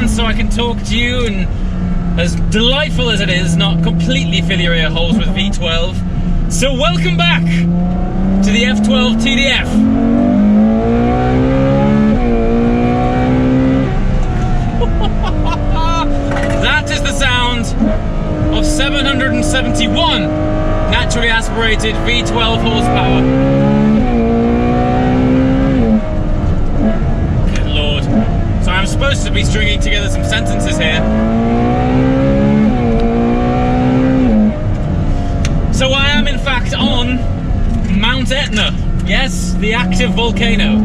So I can talk to you, and as delightful as it is, not completely fill your ear holes with V12. So welcome back to the F12 TDF. That is the sound of 771 naturally aspirated V12 horsepower. I'm supposed to be stringing together some sentences here. So I am in fact on Mount Etna. Yes, the active volcano.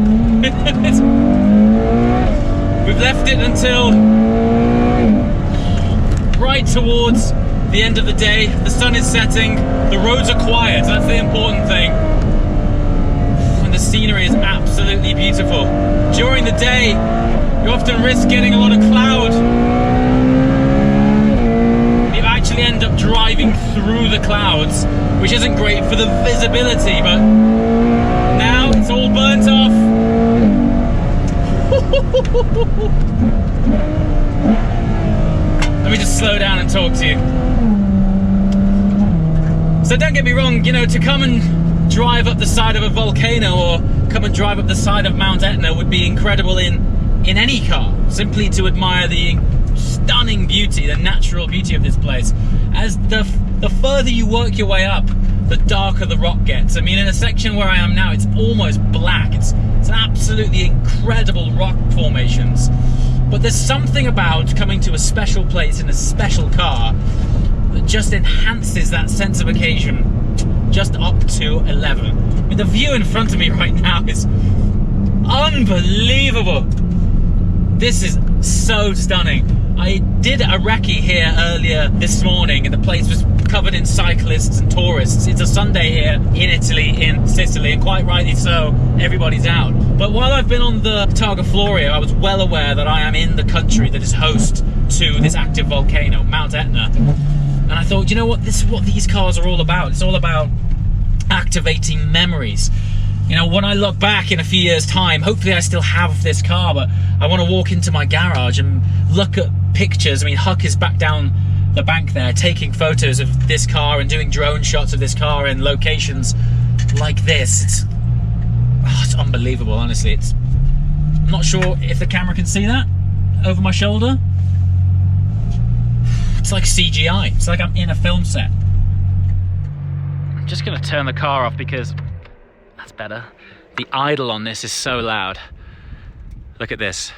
We've left it until right towards the end of the day. The sun is setting, the roads are quiet, that's the important thing. And the scenery is absolutely beautiful. During the day, you often risk getting a lot of cloud. You actually end up driving through the clouds, which isn't great for the visibility, but now it's all burnt off. Let me just slow down and talk to you. So don't get me wrong, you know, to come and drive up the side of a volcano or come and drive up the side of Mount Etna would be incredible in any car, simply to admire the stunning beauty, the natural beauty of this place. As the further you work your way up, the darker the rock gets. I mean, in a section where I am now, it's almost black. It's absolutely incredible rock formations. But there's something about coming to a special place in a special car that just enhances that sense of occasion just up to 11. I mean, the view in front of me right now is unbelievable. This is so stunning. I did a recce here earlier this morning and the place was covered in cyclists and tourists. It's a Sunday here in Italy, in Sicily, and quite rightly so, everybody's out. But while I've been on the Targa Florio, I was well aware that I am in the country that is host to this active volcano, Mount Etna. And I thought, you know what, this is what these cars are all about. It's all about activating memories. You know, when I look back in a few years' time, hopefully I still have this car, but I want to walk into my garage and look at pictures. I mean, Huck is back down the bank there taking photos of this car and doing drone shots of this car in locations like this. It's unbelievable, honestly. I'm not sure if the camera can see that over my shoulder. It's like CGI. It's like I'm in a film set. I'm just going to turn the car off because that's better. The idle on this is so loud. Look at this.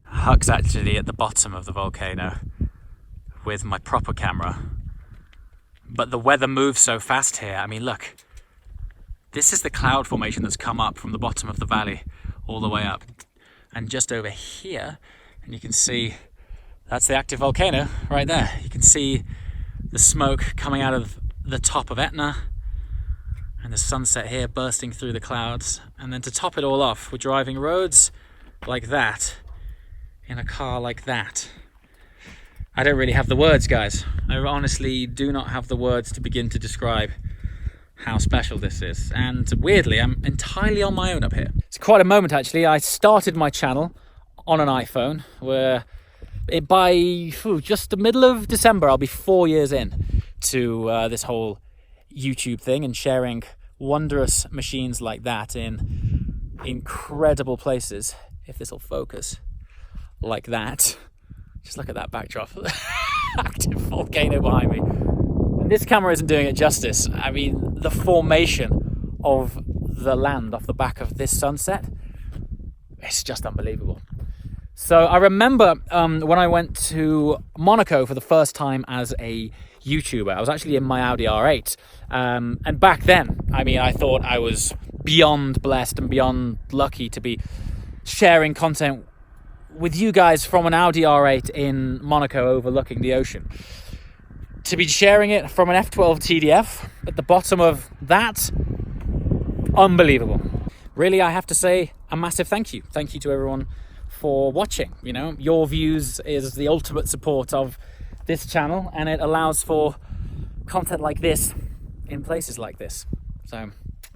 Huck's actually at the bottom of the volcano with my proper camera. But the weather moves so fast here. I mean, look. This is the cloud formation that's come up from the bottom of the valley all the way up. And just over here, and you can see, that's the active volcano right there. You can see the smoke coming out of the top of Etna. And the sunset here bursting through the clouds. And then to top it all off, we're driving roads like that in a car like that. I don't really have the words, guys. I honestly do not have the words to begin to describe how special this is. And weirdly, I'm entirely on my own up here. It's quite a moment, actually. I started my channel on an iPhone, where by just the middle of December, I'll be 4 years in to this whole YouTube thing and sharing wondrous machines like that in incredible places. If this will focus like that. Just look at that backdrop. Active volcano behind me. And this camera isn't doing it justice. I mean, the formation of the land off the back of this sunset, it's just unbelievable. So I remember when I went to Monaco for the first time as a YouTuber. I was actually in my Audi R8. And back then, I mean, I thought I was beyond blessed and beyond lucky to be sharing content with you guys from an Audi R8 in Monaco overlooking the ocean. To be sharing it from an F12 TDF at the bottom of that, unbelievable. Really, I have to say a massive thank you. Thank you to everyone for watching. You know, your views is the ultimate support of this channel, and it allows for content like this in places like this. So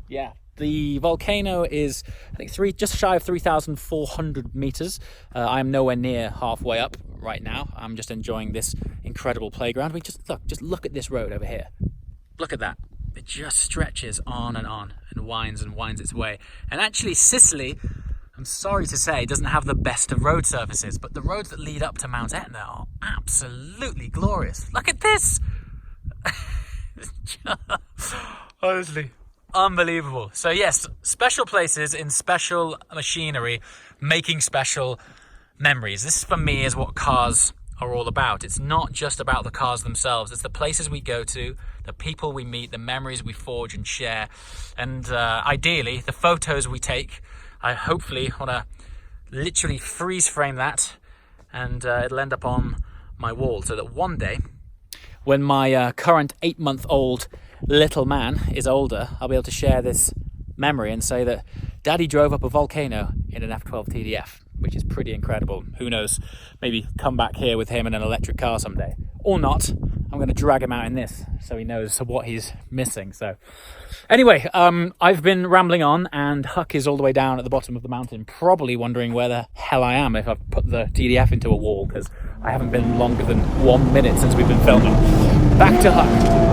yeah, the Volcano is, I think, just shy of 3,400 meters. I'm nowhere near halfway up right now. I'm just enjoying this incredible playground. We just look at this road over here. Look at that. It just stretches on and winds its way. And actually, Sicily, I'm sorry to say, doesn't have the best of road surfaces, but the roads that lead up to Mount Etna are absolutely glorious. Look at this! Honestly, unbelievable. So yes, special places in special machinery, making special memories. This, for me, is what cars are all about. It's not just about the cars themselves. It's the places we go to, the people we meet, the memories we forge and share, and ideally, the photos we take. I hopefully want to literally freeze frame that, and it'll end up on my wall so that one day, when my current 8-month-old little man is older, I'll be able to share this memory and say that Daddy drove up a volcano in an F12 TDF, which is pretty incredible. Who knows, maybe come back here with him in an electric car someday. Or not. I'm going to drag him out in this so he knows what he's missing. So anyway, I've been rambling on, and Huck is all the way down at the bottom of the mountain, probably wondering where the hell I am if I've put the TDF into a wall, because I haven't been longer than 1 minute since we've been filming. Back to Huck.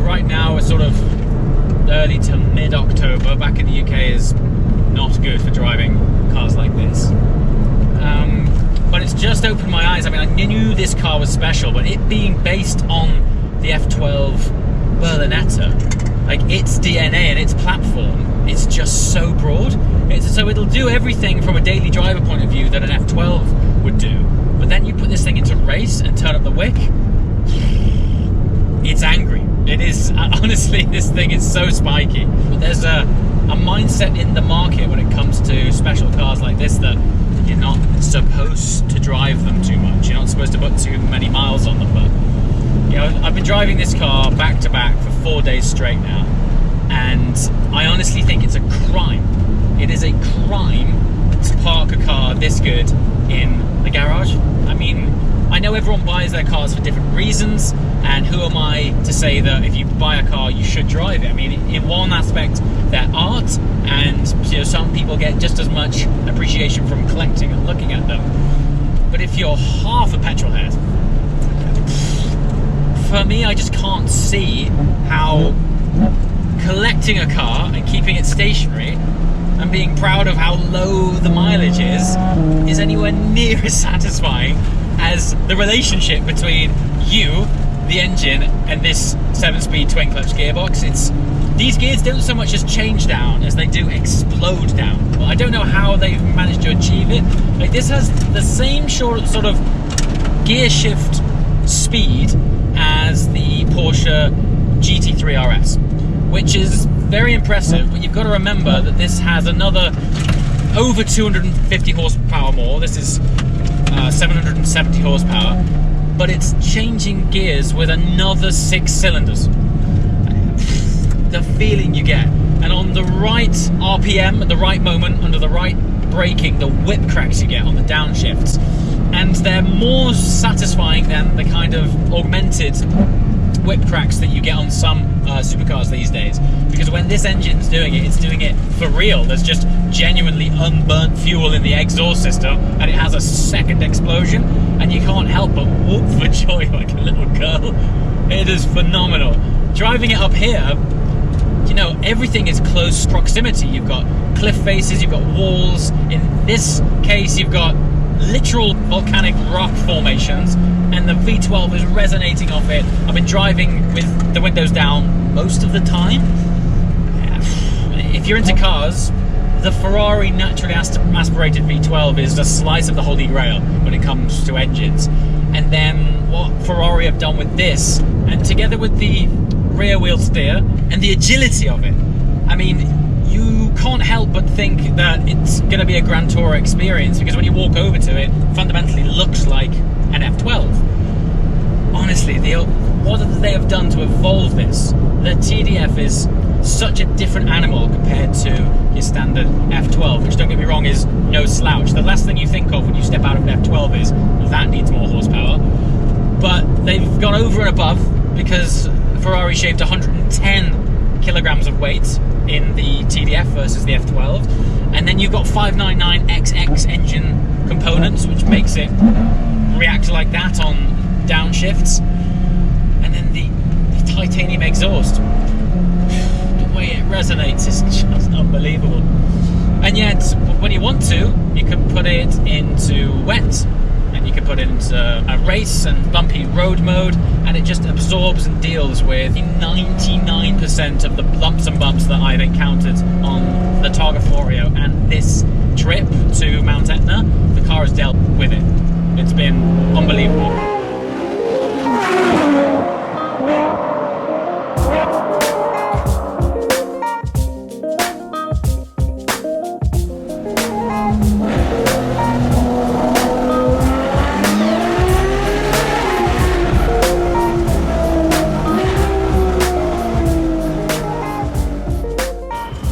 Right now we're sort of early to mid-October. Back in the UK is not good for driving cars like this. But it's just opened my eyes. I mean, I knew this car was special, but it being based on the F12 Berlinetta, like its DNA and its platform, it's just so broad. So it'll do everything from a daily driver point of view that an F12 would do. But then you put this thing into race and turn up the wick, it's angry. It is, honestly, this thing is so spiky. But there's a mindset in the market when it comes to special cars like this that you're not supposed to drive them too much. You're not supposed to put too many miles on them. But, you know, I've been driving this car back to back for 4 days straight now, and I honestly think it's a crime. It is a crime to park a car this good in the garage. I mean, I know everyone buys their cars for different reasons, and who am I to say that if you buy a car you should drive it? I mean, in one aspect they're art, and you know, some people get just as much appreciation from collecting and looking at them. But if you're half a petrol head, for me, I just can't see how collecting a car and keeping it stationary and being proud of how low the mileage is anywhere near as satisfying as the relationship between you, the engine, and this 7-speed twin-clutch gearbox. These gears don't so much as change down as they do explode down. Well, I don't know how they've managed to achieve it. Like, this has the same sort of gear shift speed as the Porsche GT3 RS, which is very impressive, but you've got to remember that this has another over 250 horsepower more. This is 770 horsepower, but it's changing gears with another 6 cylinders. The feeling you get, and on the right RPM at the right moment, under the right braking, the whip cracks you get on the downshifts, and they're more satisfying than the kind of augmented whip cracks that you get on some supercars these days, because when this engine's doing it, it's doing it for real. There's just genuinely unburnt fuel in the exhaust system, and it has a second explosion, and you can't help but whoop for joy like a little girl. It is phenomenal. Driving it up here, you know, everything is close proximity. You've got cliff faces, you've got walls. In this case, you've got literal volcanic rock formations, and the V12 is resonating off it. I've been driving with the windows down most of the time. If you're into cars, the Ferrari naturally aspirated V12 is a slice of the holy grail when it comes to engines. And then what Ferrari have done with this, and together with the rear wheel steer and the agility of it, I mean, you can't help but think that it's going to be a Grand Tourer experience, because when you walk over to it, it fundamentally looks like an F12. Honestly, what they have done to evolve this, the TDF is such a different animal compared to your standard F12, which, don't get me wrong, is no slouch. The last thing you think of when you step out of an F12 is, that needs more horsepower. But they've gone over and above, because Ferrari shaved 110 kilograms of weight in the TDF versus the F12, and then you've got 599XX engine components, which makes it react like that on downshifts, and then the titanium exhaust. The way it resonates is just unbelievable. And yet, when you want to, you can put it into wet, and you can put it into a race and bumpy road mode, and it just absorbs and deals with 99% of the lumps and bumps that I've encountered on the Targa Florio. And this trip to Mount Etna, the car has dealt with it. It's been unbelievable.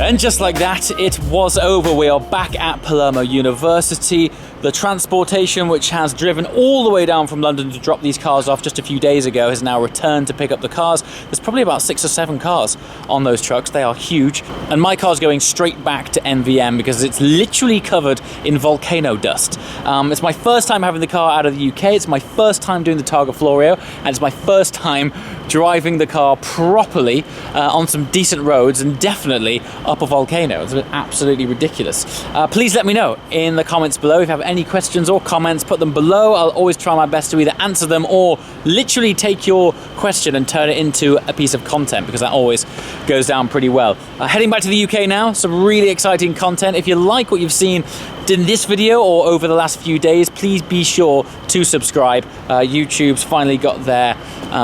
And just like that, it was over. We are back at Palermo University. The transportation, which has driven all the way down from London to drop these cars off just a few days ago, has now returned to pick up the cars. There's probably about 6 or 7 cars on those trucks. They are huge. And my car's going straight back to NVM because it's literally covered in volcano dust. It's my first time having the car out of the UK. It's my first time doing the Targa Florio, and it's my first time driving the car properly on some decent roads, and definitely up a volcano. It's absolutely ridiculous. Please let me know in the comments below if you have any questions or comments. Put them below. I'll always try my best to either answer them or literally take your question and turn it into a piece of content, because that always goes down pretty well. Heading back to the UK now, some really exciting content. If you like what you've seen in this video or over the last few days, please be sure to subscribe. YouTube's finally got their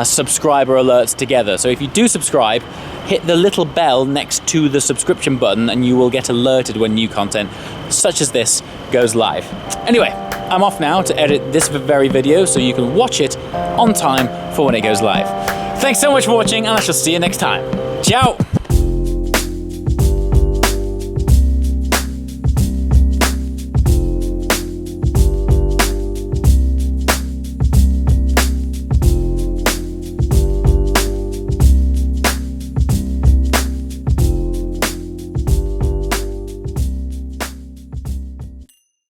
subscriber alerts together. So if you do subscribe, hit the little bell next to the subscription button and you will get alerted when new content such as this goes live. Anyway, I'm off now to edit this very video so you can watch it on time for when it goes live. Thanks so much for watching, and I shall see you next time. Ciao!